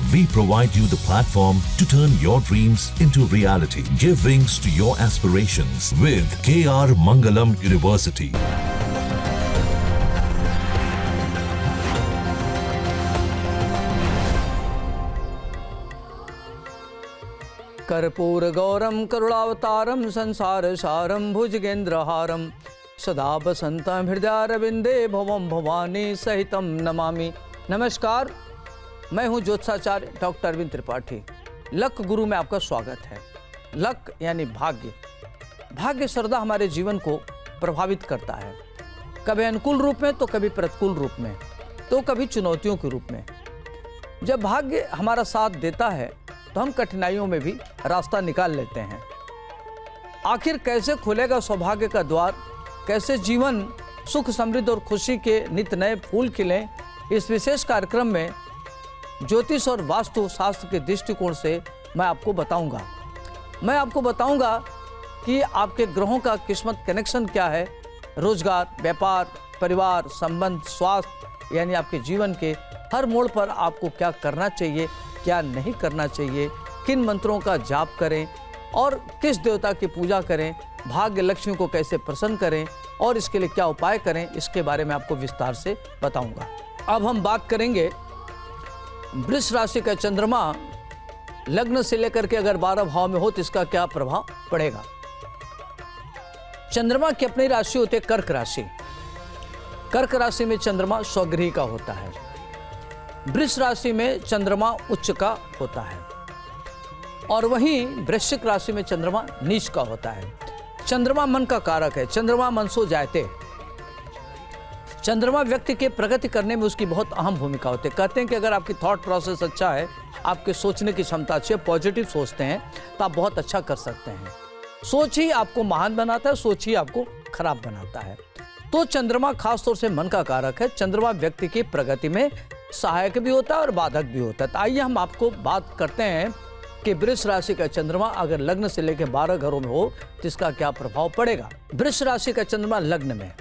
We provide you the platform to turn your dreams into reality. Give wings to your aspirations with KR Mangalam University. कर्पूर गौरम करुणावतारम संसार सारम भुजगेंद्रहारम सदा बसंतं हृदयारविंदे भवम भवानी सहितम नमामि। नमस्कार, मैं हूं ज्योतिषाचार्य डॉक्टर अरविंद त्रिपाठी। लक गुरु में आपका स्वागत है। लक यानी भाग्य। भाग्य सदा हमारे जीवन को प्रभावित करता है, कभी अनुकूल रूप में तो कभी प्रतिकूल रूप में, तो कभी चुनौतियों के रूप में। जब भाग्य हमारा साथ देता है तो हम कठिनाइयों में भी रास्ता निकाल लेते हैं। आखिर कैसे खुलेगा सौभाग्य का द्वार, कैसे जीवन सुख समृद्धि और खुशी के नित नए फूल खिलें, इस विशेष कार्यक्रम में ज्योतिष और वास्तु शास्त्र के दृष्टिकोण से मैं आपको बताऊंगा। मैं आपको बताऊंगा कि आपके ग्रहों का किस्मत कनेक्शन क्या है, रोजगार, व्यापार, परिवार, संबंध, स्वास्थ्य, यानी आपके जीवन के हर मोड़ पर आपको क्या करना चाहिए, क्या नहीं करना चाहिए, किन मंत्रों का जाप करें और किस देवता की पूजा करें, भाग्य लक्ष्मी को कैसे प्रसन्न करें और इसके लिए क्या उपाय करें, इसके बारे में आपको विस्तार से बताऊंगा। अब हम बात करेंगे वृष राशि का चंद्रमा लग्न से लेकर के अगर 12 भाव में हो तो इसका क्या प्रभाव पड़ेगा। चंद्रमा की अपनी राशि होती है कर्क राशि। कर्क राशि में चंद्रमा स्वगृही का होता है। वृष राशि में चंद्रमा उच्च का होता है और वहीं वृश्चिक राशि में चंद्रमा नीच का होता है। चंद्रमा मन का कारक है। चंद्रमा मनसो जायते। चंद्रमा व्यक्ति के प्रगति करने में उसकी बहुत अहम भूमिका होती है। कहते हैं कि अगर आपकी थॉट प्रोसेस अच्छा है, आपके सोचने की क्षमता अच्छी है, पॉजिटिव सोचते हैं तो आप बहुत अच्छा कर सकते हैं। सोच ही आपको महान बनाता है, सोच ही आपको खराब बनाता है। तो चंद्रमा खासतौर से मन का कारक है। चंद्रमा व्यक्ति की प्रगति में सहायक भी होता है और बाधक भी होता है। तो आइए हम आपको बात करते हैं कि वृष राशि का चंद्रमा अगर लग्न से लेकर 12 घरों में हो तो इसका क्या प्रभाव पड़ेगा। वृष राशि का चंद्रमा लग्न में,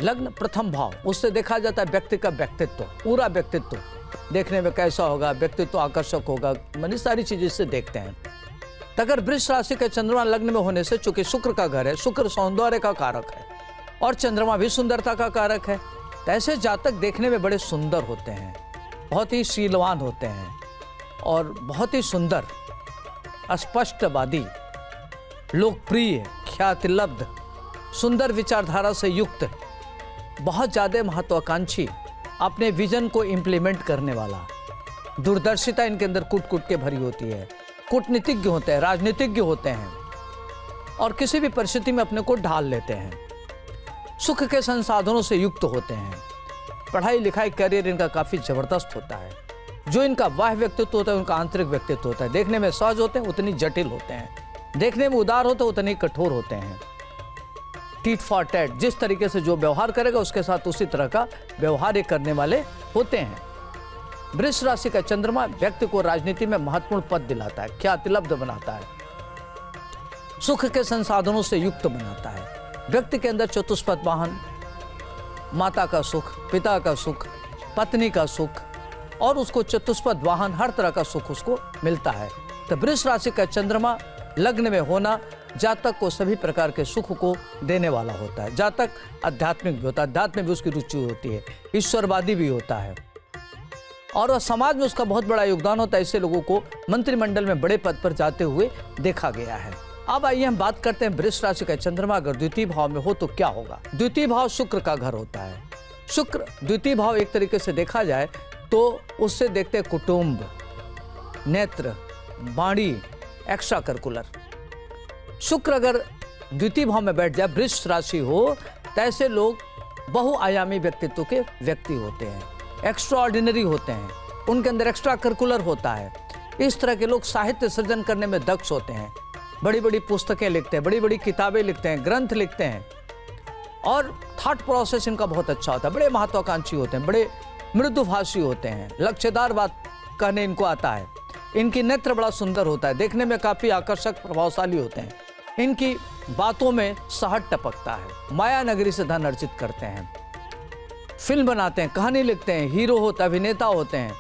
लग्न प्रथम भाव, उससे देखा जाता है व्यक्ति का व्यक्तित्व, पूरा व्यक्तित्व देखने में कैसा होगा, व्यक्तित्व आकर्षक होगा, मानी सारी चीजें इससे देखते हैं। तो अगर वृष राशि का चंद्रमा लग्न में होने से, चूंकि शुक्र का घर है, शुक्र सौंदर्य का कारक है और चंद्रमा भी सुंदरता का कारक है, तो ऐसे जातक देखने में बड़े सुंदर होते हैं, बहुत ही शीलवान होते हैं और बहुत ही सुंदर, स्पष्टवादी, लोकप्रिय, ख्यातिलब्ध, सुंदर विचारधारा से युक्त, बहुत ज़्यादा महत्वाकांक्षी, अपने विजन को इम्प्लीमेंट करने वाला, दूरदर्शिता इनके अंदर कूट कूट के भरी होती है, कूटनीतिज्ञ होते हैं, राजनीतिज्ञ होते हैं और किसी भी परिस्थिति में अपने को ढाल लेते हैं। सुख के संसाधनों से युक्त होते हैं। पढ़ाई लिखाई करियर इनका काफ़ी ज़बरदस्त होता है। जो इनका बाह्य व्यक्तित्व होता है उनका आंतरिक व्यक्तित्व होता है। देखने में सहज होते हैं, उतनी जटिल होते हैं। देखने में उदार होते हैं, उतनी कठोर होते हैं। टीट फॉर टैट, जिस तरीके से जो व्यवहार करेगा उसके साथ उसी तरह का व्यवहार करने वाले होते हैं। वृष राशि का चंद्रमा व्यक्ति को राजनीति में महत्वपूर्ण पद दिलाता है, ख्यातिलब्ध बनाता है, सुख के संसाधनों से युक्त बनाता है। व्यक्ति के अंदर चतुष्पद वाहन, माता का सुख, पिता का सुख, पत्नी का सुख और उसको चतुष्पद वाहन, हर तरह का सुख उसको मिलता है। तो वृष राशि का चंद्रमा लग्न में होना जातक को सभी प्रकार के सुख को देने वाला होता है। जातक आध्यात्मिक भी होता है, अध्यात्म में भी उसकी रुचि होती है, ईश्वरवादी भी होता है और समाज में उसका बहुत बड़ा योगदान होता है। ऐसे लोगों को मंत्रिमंडल में बड़े पद पर जाते हुए देखा गया है। अब आइए हम बात करते हैं वृष राशि का चंद्रमा अगर द्वितीय भाव में हो तो क्या होगा। द्वितीय भाव शुक्र का घर होता है। शुक्र द्वितीय भाव एक तरीके से देखा जाए तो उससे देखते हैं कुटुंब, नेत्र, वाणी, एक्स्ट्रा करिकुलर। शुक्र अगर द्वितीय भाव में बैठ जाए, वृष राशि हो, तो ऐसे लोग बहुआयामी व्यक्तित्व के व्यक्ति होते हैं, एक्स्ट्रा ऑर्डिनरी होते हैं, उनके अंदर एक्स्ट्रा करिकुलर होता है। इस तरह के लोग साहित्य सृजन करने में दक्ष होते हैं, बड़ी बड़ी पुस्तकें लिखते हैं, बड़ी बड़ी किताबें लिखते हैं, ग्रंथ लिखते हैं और थॉट प्रोसेस इनका बहुत अच्छा होता है। बड़े महत्वाकांक्षी होते हैं, बड़े मृदुभाषी होते हैं, लक्ष्यदार बात कहने इनको आता है। इनकी नेत्र बड़ा सुंदर होता है, देखने में काफ़ी आकर्षक, प्रभावशाली होते हैं। इनकी बातों में सहज टपकता है, माया नगरी से धन अर्जित करते हैं, फिल्म बनाते हैं, कहानी लिखते हैं, हीरो होता है, अभिनेता होते हैं,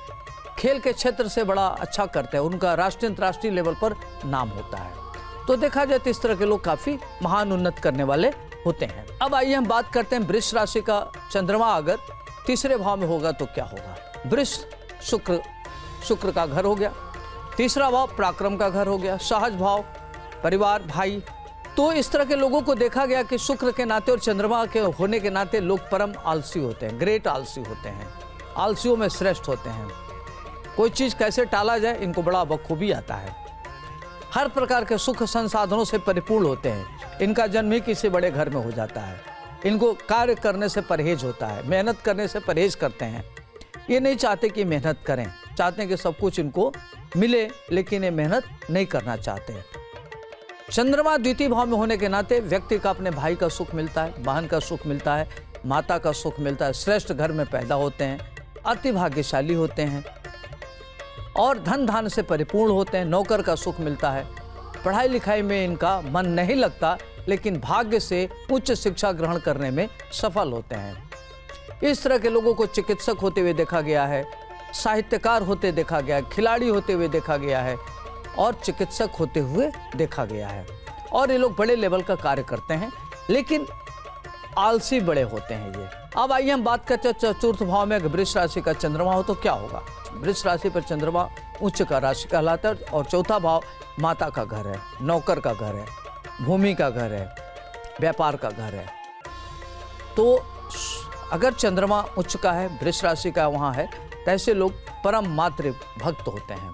खेल के क्षेत्र से बड़ा अच्छा करते हैं, उनका राष्ट्रीय अंतर्राष्ट्रीय लेवल पर नाम होता है। तो देखा जाए तो इस तरह के लोग काफी महान उन्नत करने वाले होते हैं। अब आइए हम बात करते हैं वृष राशि का चंद्रमा अगर तीसरे भाव में होगा तो क्या होगा। वृष शुक्र का घर हो गया, तीसरा भाव पराक्रम का घर हो गया, सहज भाव परिवार भाई। तो इस तरह के लोगों को देखा गया कि शुक्र के नाते और चंद्रमा के होने के नाते लोग परम आलसी होते हैं, ग्रेट आलसी होते हैं, आलसियों में श्रेष्ठ होते हैं। कोई चीज कैसे टाला जाए इनको बड़ा बखूबी आता है। हर प्रकार के सुख संसाधनों से परिपूर्ण होते हैं। इनका जन्म ही किसी बड़े घर में हो जाता है। इनको कार्य करने से परहेज होता है, मेहनत करने से परहेज करते हैं। ये नहीं चाहते कि मेहनत करें, चाहते हैं कि सब कुछ इनको मिले, लेकिन ये मेहनत नहीं करना चाहते। चंद्रमा द्वितीय भाव में होने के नाते व्यक्ति का अपने भाई का सुख मिलता है, बहन का सुख मिलता है, माता का सुख मिलता है, श्रेष्ठ घर में पैदा होते हैं, अति भाग्यशाली होते हैं और धन धान से परिपूर्ण होते हैं, नौकर का सुख मिलता है। पढ़ाई लिखाई में इनका मन नहीं लगता, लेकिन भाग्य से उच्च शिक्षा ग्रहण करने में सफल होते हैं। इस तरह के लोगों को चिकित्सक होते हुए देखा गया है, साहित्यकार होते देखा गया है, खिलाड़ी होते हुए देखा गया है और चिकित्सक होते हुए देखा गया है। और ये लोग बड़े लेवल का कार्य करते हैं, लेकिन आलसी बड़े होते हैं ये। अब आइए हम बात करते हैं चतुर्थ भाव में वृष राशि का चंद्रमा हो तो क्या होगा। वृष राशि पर चंद्रमा उच्च का राशि कहलाता है और चौथा भाव माता का घर है, नौकर का घर है, भूमि का घर है, व्यापार का घर है। तो अगर चंद्रमा उच्च का है, वृष राशि का वहाँ है, तो ऐसे लोग परम मातृ भक्त होते हैं।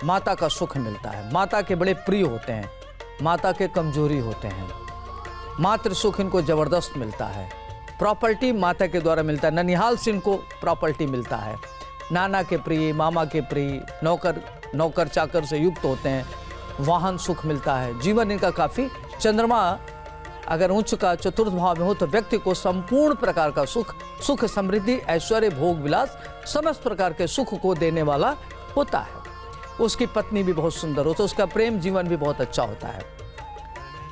माता का सुख मिलता है, माता के बड़े प्रिय होते हैं, माता के कमजोरी होते हैं, मातृ सुख इनको जबरदस्त मिलता है। प्रॉपर्टी माता के द्वारा मिलता है, ननिहाल से इनको प्रॉपर्टी मिलता है। नाना के प्रिय, मामा के प्रिय, नौकर चाकर से युक्त होते हैं, वाहन सुख मिलता है। जीवन इनका काफी, चंद्रमा अगर उच्च का चतुर्थ भाव में हो तो व्यक्ति को संपूर्ण प्रकार का सुख समृद्धि ऐश्वर्य भोग विलास समस्त प्रकार के सुख को देने वाला होता है। उसकी पत्नी भी बहुत सुंदर होती है, उसका प्रेम जीवन भी बहुत अच्छा होता है।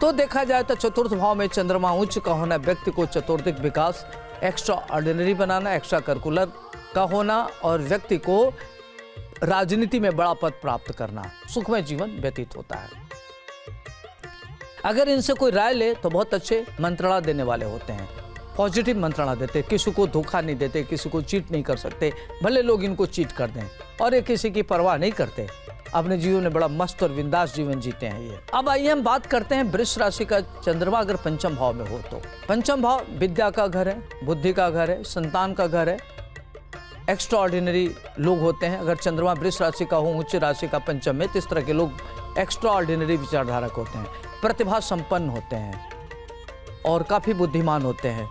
तो देखा जाए तो चतुर्थ भाव में चंद्रमा उच्च का होना व्यक्ति को चतुर्दिक विकास, एक्स्ट्रा ऑर्डिनरी बनाना, एक्स्ट्रा करिकुलर का होना और व्यक्ति को राजनीति में बड़ा पद प्राप्त करना, सुखमय जीवन व्यतीत होता है। अगर इनसे कोई राय ले तो बहुत अच्छे मंत्रणा देने वाले होते हैं, पॉजिटिव मंत्रणा देते, किसी को धोखा नहीं देते, किसी को चीट नहीं कर सकते, भले लोग इनको चीट कर दें, और ये किसी की परवाह नहीं करते, अपने जीवन में बड़ा मस्त और बिंदास जीवन जीते हैं ये। अब आइए हम बात करते हैं वृष राशि का चंद्रमा अगर पंचम भाव में हो तो। पंचम भाव विद्या का घर है, बुद्धि का घर है, संतान का घर है, एक्स्ट्रा ऑर्डिनरी लोग होते हैं। अगर चंद्रमा वृष राशि का हो उच्च राशि का पंचम में, तो इस तरह के लोग एक्स्ट्रा ऑर्डिनरी विचारधारक होते हैं, प्रतिभा संपन्न होते हैं और काफ़ी बुद्धिमान होते हैं।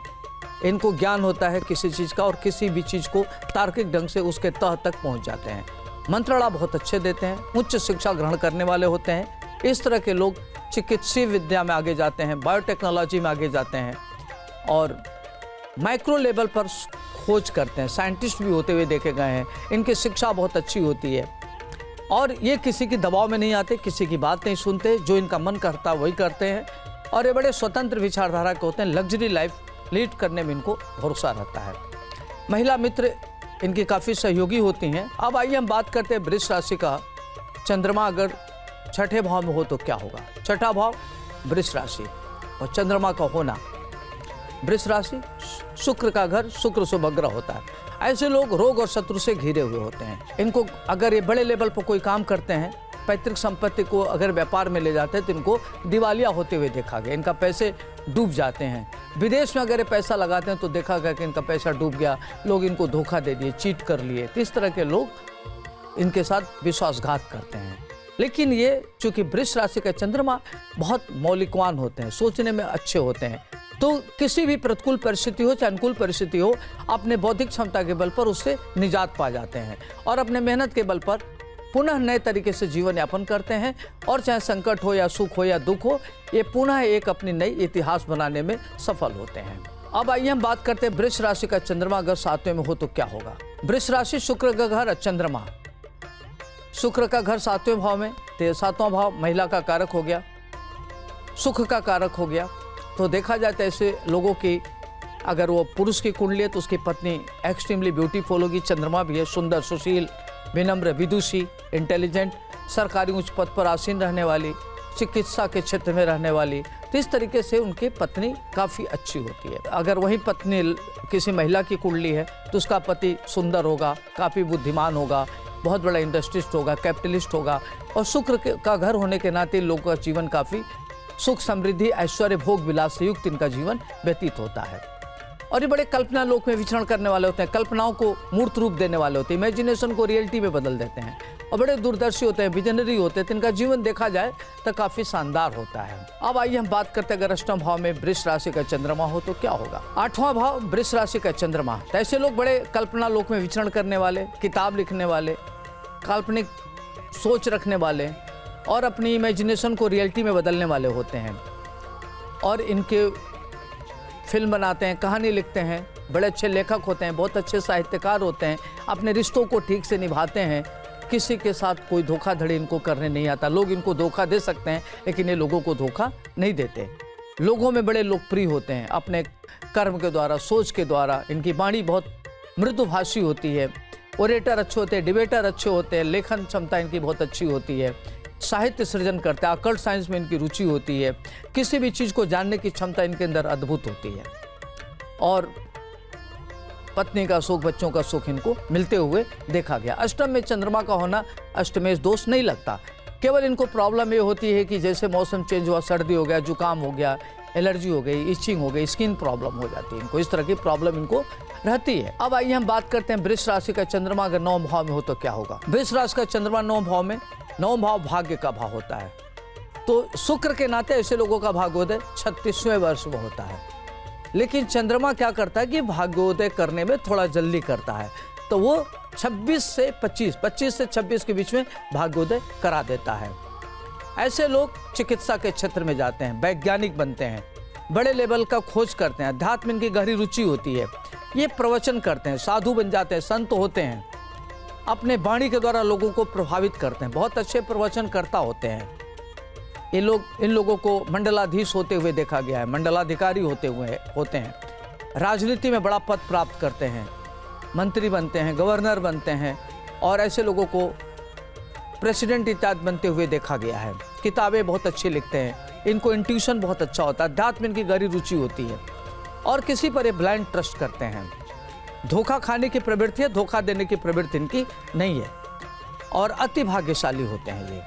इनको ज्ञान होता है किसी चीज़ का और किसी भी चीज़ को तार्किक ढंग से उसके तह तक पहुंच जाते हैं। मंत्रणा बहुत अच्छे देते हैं, उच्च शिक्षा ग्रहण करने वाले होते हैं। इस तरह के लोग चिकित्सीय विद्या में आगे जाते हैं, बायोटेक्नोलॉजी में आगे जाते हैं और माइक्रो लेवल पर खोज करते हैं, साइंटिस्ट भी होते हुए देखे गए हैं। इनकी शिक्षा बहुत अच्छी होती है और ये किसी की दबाव में नहीं आते, किसी की बात नहीं सुनते, जो इनका मन करता है वही करते हैं और ये बड़े स्वतंत्र विचारधारा के होते हैं। लग्जरी लाइफ लीड करने में इनको भरोसा रहता है। महिला मित्र इनकी काफ़ी सहयोगी होती हैं। अब आइए हम बात करते हैं वृष राशि का चंद्रमा अगर छठे भाव में हो तो क्या होगा। छठा भाव वृष राशि और चंद्रमा का होना, वृष राशि शुक्र का घर, शुक्र सुभग्रह होता है। ऐसे लोग रोग और शत्रु से घिरे हुए होते हैं। इनको अगर ये बड़े लेवल पर कोई काम करते हैं, पैतृक संपत्ति को अगर व्यापार में ले जाते हैं तो इनको दिवालिया होते हुए देखा गया, इनका पैसे डूब जाते हैं। विदेश में अगर ये पैसा लगाते हैं तो देखा गया कि इनका पैसा डूब गया, लोग इनको धोखा दे दिए, चीट कर लिए। तो इस तरह के लोग इनके साथ विश्वासघात करते हैं। लेकिन ये चूंकि वृष राशि का चंद्रमा बहुत मौलिकवान होते हैं, सोचने में अच्छे होते हैं, तो किसी भी प्रतिकूल परिस्थिति हो चाहे अनुकूल परिस्थिति हो, अपने बौद्धिक क्षमता के बल पर उससे निजात पा जाते हैं और अपने मेहनत के बल पर पुनः नए तरीके से जीवन यापन करते हैं। और चाहे संकट हो या सुख हो या दुख हो, ये पुनः एक अपनी नई इतिहास बनाने में सफल होते हैं। अब आइए हम बात करते हैं वृष राशि का चंद्रमा अगर सातवें में हो तो क्या होगा। वृष राशि शुक्र का घर, चंद्रमा शुक्र का घर सातवें भाव में, तो सातवां भाव महिला का कारक हो गया, सुख का कारक हो गया। तो देखा जाए तो ऐसे लोगों की अगर वो पुरुष की कुंडली है तो उसकी पत्नी एक्सट्रीमली ब्यूटीफुल होगी। चंद्रमा भी है, सुंदर, सुशील, विनम्र, विदुषी, इंटेलिजेंट, सरकारी उच्च पद पर आसीन रहने वाली, चिकित्सा के क्षेत्र में रहने वाली, तो इस तरीके से उनकी पत्नी काफ़ी अच्छी होती है। अगर वही पत्नी किसी महिला की कुंडली है तो उसका पति सुंदर होगा, काफ़ी बुद्धिमान होगा, बहुत बड़ा इंडस्ट्रिस्ट होगा, कैपिटलिस्ट होगा, और शुक्र का घर होने के नाते लोगों का जीवन काफ़ी सुख समृद्धि, ऐश्वर्य, भोग विलास से युक्त इनका जीवन व्यतीत होता है। और ये बड़े कल्पना लोक में विचरण करने वाले होते हैं, कल्पनाओं को मूर्त रूप देने वाले होते हैं, इमेजिनेशन को रियलिटी में बदल देते हैं, और बड़े दूरदर्शी होते हैं, विजनरी होते हैं। तो इनका जीवन देखा जाए तो काफ़ी शानदार होता है। अब आइए हम बात करते हैं, अगर अष्टम भाव में वृष राशि का चंद्रमा हो तो क्या होगा। 8वां भाव वृष राशि का चंद्रमा, तो ऐसे लोग बड़े कल्पना लोक में विचरण करने वाले, किताब लिखने वाले, काल्पनिक सोच रखने वाले और अपनी इमेजिनेशन को रियलिटी में बदलने वाले होते हैं। और इनके फिल्म बनाते हैं, कहानी लिखते हैं, बड़े अच्छे लेखक होते हैं, बहुत अच्छे साहित्यकार होते हैं, अपने रिश्तों को ठीक से निभाते हैं, किसी के साथ कोई धोखाधड़ी इनको करने नहीं आता। लोग इनको धोखा दे सकते हैं लेकिन ये लोगों को धोखा नहीं देते। लोगों में बड़े लोकप्रिय होते हैं अपने कर्म के द्वारा, सोच के द्वारा। इनकी वाणी बहुत मृदुभाषी होती है, ओरेटर अच्छे होते हैं, डिबेटर अच्छे होते हैं, लेखन क्षमता इनकी बहुत अच्छी होती है, साहित्य सृजन करते हैं, अकल्ट साइंस में इनकी रुचि होती है, किसी भी चीज़ को जानने की क्षमता इनके अंदर अद्भुत होती है, और पत्नी का सुख, बच्चों का सुख इनको मिलते हुए देखा गया। अष्टम में चंद्रमा का होना अष्टमेश दोष नहीं लगता। केवल इनको प्रॉब्लम ये होती है कि जैसे मौसम चेंज हुआ, सर्दी हो गया, जुकाम हो गया, एलर्जी हो गई, इचिंग हो गई, स्किन प्रॉब्लम हो जाती है इनको, इस तरह की प्रॉब्लम इनको रहती है। अब आइए हम बात करते हैं वृष राशि का चंद्रमा अगर 9 भाव में हो तो क्या होगा। वृष राशि का चंद्रमा 9 भाव में, 9 भाव भाग्य का भाव होता है, तो शुक्र के नाते ऐसे लोगों का भाग्योदय 36वें वर्ष में होता है। लेकिन चंद्रमा क्या करता है कि भाग्योदय करने में थोड़ा जल्दी करता है, तो वो 26 से 25 से 26 के बीच में भाग्योदय करा देता है। ऐसे लोग चिकित्सा के क्षेत्र में जाते हैं, वैज्ञानिक बनते हैं, बड़े लेवल का खोज करते हैं, अध्यात्म इनकी गहरी रुचि होती है, ये प्रवचन करते हैं, साधु बन जाते हैं, संत होते हैं, अपने वाणी के द्वारा लोगों को प्रभावित करते हैं, बहुत अच्छे प्रवचनकर्ता होते हैं। ये लोग, इन लोगों को मंडलाधीश होते हुए देखा गया है, मंडलाधिकारी होते हैं, राजनीति में बड़ा पद प्राप्त करते हैं, मंत्री बनते हैं, गवर्नर बनते हैं, और ऐसे लोगों को प्रेसिडेंट इत्यादि बनते हुए देखा गया है। किताबें बहुत अच्छी लिखते हैं, इनको इंट्यूशन बहुत अच्छा होता है, अध्यात्म इनकी गहरी रुचि होती है, और किसी पर ये ब्लाइंड ट्रस्ट करते हैं। धोखा खाने की प्रवृत्ति है, धोखा देने की प्रवृत्ति इनकी नहीं है, और अति भाग्यशाली होते हैं ये।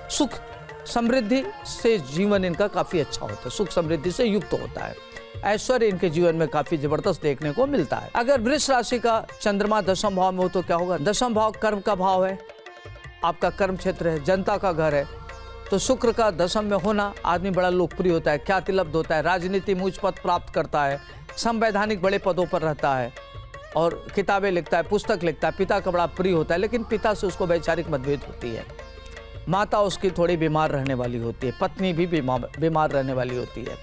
सुख समृद्धि से जीवन इनका काफ़ी अच्छा होता है, सुख समृद्धि से युक्त होता है, ऐश्वर्य इनके जीवन में काफ़ी जबरदस्त देखने को मिलता है। अगर वृष राशि का चंद्रमा 10वें भाव में हो तो क्या होगा। 10वां भाव कर्म का भाव है, आपका कर्म क्षेत्र है, जनता का घर है, तो शुक्र का 10वें में होना आदमी बड़ा लोकप्रिय होता है, ख्यातिलब्ध होता है, राजनीति में उच्च पद प्राप्त करता है, संवैधानिक बड़े पदों पर रहता है, और किताबें लिखता है, पुस्तक लिखता है, पिता का बड़ा प्रिय होता है, लेकिन पिता से उसको वैचारिक मतभेद होती है, माता उसकी थोड़ी बीमार रहने वाली होती है, पत्नी भी बीमार रहने वाली होती है।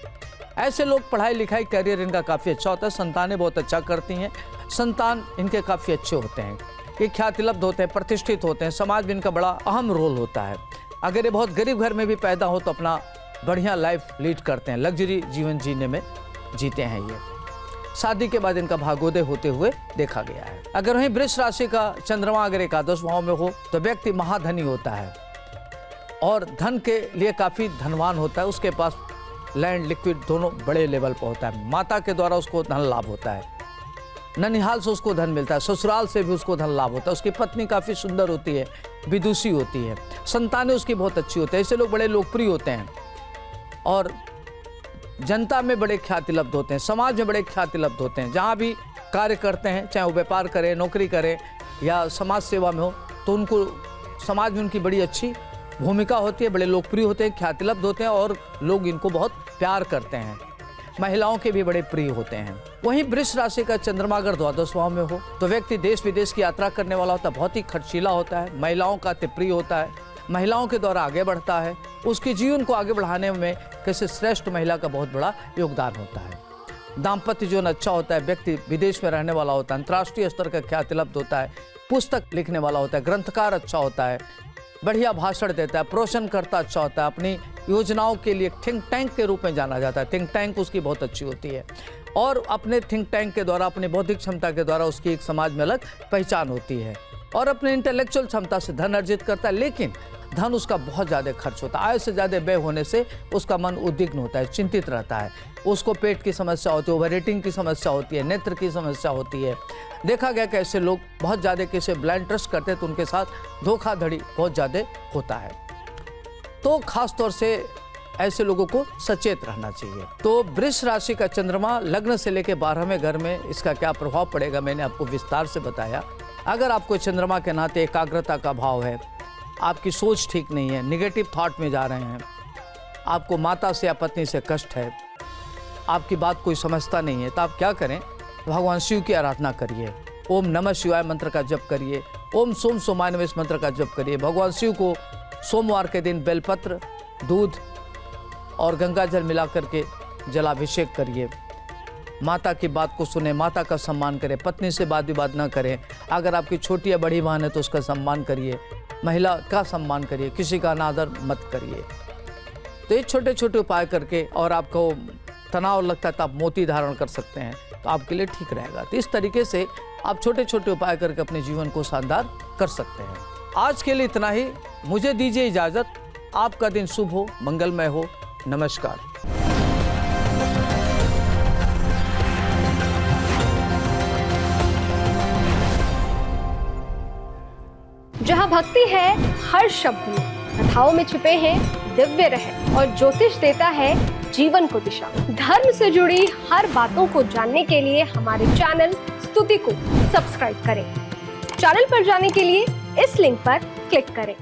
ऐसे लोग पढ़ाई लिखाई करियर इनका काफ़ी अच्छा होता है, संतानें बहुत अच्छा करती हैं, संतान इनके काफ़ी अच्छे होते हैं, ये ख्यातिलब्ध होते हैं, प्रतिष्ठित होते हैं, समाज में इनका बड़ा अहम रोल होता है। अगर ये बहुत गरीब घर में भी पैदा हो तो अपना बढ़िया लाइफ लीड करते हैं, लग्जरी जीवन जीने में जीते हैं ये। शादी के बाद इनका भाग्योदय होते हुए देखा गया है। अगर वहीं वृष राशि का चंद्रमा अगर एकादश भाव में हो तो व्यक्ति महाधनी होता है, और धन के लिए काफ़ी धनवान होता है, उसके पास लैंड लिक्विड दोनों बड़े लेवल पर होता है, माता के द्वारा उसको धन लाभ होता है, ननिहाल से उसको धन मिलता है, ससुराल से भी उसको धन लाभ होता है, उसकी पत्नी काफ़ी सुंदर होती है, विदुषी होती है, संतानें उसकी बहुत अच्छी होती है। ऐसे लोग बड़े लोकप्रिय होते हैं, और जनता में बड़े ख्यातिलब्ध होते हैं, समाज में बड़े ख्यातिलब्ध होते हैं, जहाँ भी कार्य करते हैं, चाहे वो व्यापार करें, नौकरी करें या समाज सेवा में हो, तो उनको समाज में उनकी बड़ी अच्छी भूमिका होती है, बड़े लोकप्रिय होते हैं, ख्यातिलब्ध होते हैं, और लोग इनको बहुत प्यार करते हैं, महिलाओं के भी बड़े प्रिय होते हैं। वहीं वृष राशि का चंद्रमा अगर द्वादश भाव में हो तो व्यक्ति देश विदेश की यात्रा करने वाला होता है, बहुत ही खर्चीला होता है, महिलाओं का अति प्रिय होता है, महिलाओं के द्वारा आगे बढ़ता है, उसके जीवन को आगे बढ़ाने में किसी श्रेष्ठ महिला का बहुत बड़ा योगदान होता है। दाम्पत्य जीवन अच्छा होता है, व्यक्ति विदेश में रहने वाला होता है, अंतर्राष्ट्रीय स्तर का ख्यातिलब्ध होता है, पुस्तक लिखने वाला होता है, ग्रंथकार अच्छा होता है, बढ़िया भाषण देता है, प्रवचनकर्ता अच्छा होता है, अपनी योजनाओं के लिए थिंक टैंक के रूप में जाना जाता है, थिंक टैंक उसकी बहुत अच्छी होती है, और अपने थिंक टैंक के द्वारा, अपनी बौद्धिक क्षमता के द्वारा उसकी एक समाज में अलग पहचान होती है। और अपने इंटेलेक्चुअल क्षमता से धन अर्जित करता है, लेकिन धन उसका बहुत ज़्यादा खर्च होता है। आय से ज़्यादा व्यय होने से उसका मन उद्विग्न होता है, चिंतित रहता है। उसको पेट की समस्या होती है, ओवर ईटिंग की समस्या होती है, नेत्र की समस्या होती है। देखा गया कि ऐसे लोग बहुत ज़्यादा किसी ब्लाइंड ट्रस्ट करते हैं तो उनके साथ धोखाधड़ी बहुत ज़्यादा होता है। तो खास तौर से ऐसे लोगों को सचेत रहना चाहिए। तो वृष राशि का चंद्रमा लग्न से लेकर 12वें घर में इसका क्या प्रभाव पड़ेगा मैंने आपको विस्तार से बताया। अगर आपको चंद्रमा के नाते एकाग्रता का भाव है, आपकी सोच ठीक नहीं है, निगेटिव थॉट में जा रहे हैं, आपको माता से या पत्नी से कष्ट है, आपकी बात कोई समझता नहीं है, तो आप क्या करें, भगवान शिव की आराधना करिए, ओम नमः शिवाय मंत्र का जप करिए, ओम सोम सोमाय नमः इस मंत्र का जप करिए। भगवान शिव को सोमवार के दिन बेलपत्र, दूध और गंगा जल मिला करके जलाभिषेक करिए। माता की बात को सुने, माता का सम्मान करें, पत्नी से वाद विवाद न करें। अगर आपकी छोटी या बड़ी बहन है तो उसका सम्मान करिए, महिला का सम्मान करिए, किसी का अनादर मत करिए। तो ये छोटे छोटे उपाय करके, और आपको तनाव लगता है तो आप मोती धारण कर सकते हैं, तो आपके लिए ठीक रहेगा। तो इस तरीके से आप छोटे छोटे उपाय करके अपने जीवन को शानदार कर सकते हैं। आज के लिए इतना ही, मुझे दीजिए इजाज़त। आपका दिन शुभ हो, मंगलमय हो। नमस्कार। जहाँ भक्ति है हर शब्द में, कथाओं में छुपे हैं दिव्य रहस्य, और ज्योतिष देता है जीवन को दिशा। धर्म से जुड़ी हर बातों को जानने के लिए हमारे चैनल स्तुति को सब्सक्राइब करें। चैनल पर जाने के लिए इस लिंक पर क्लिक करें।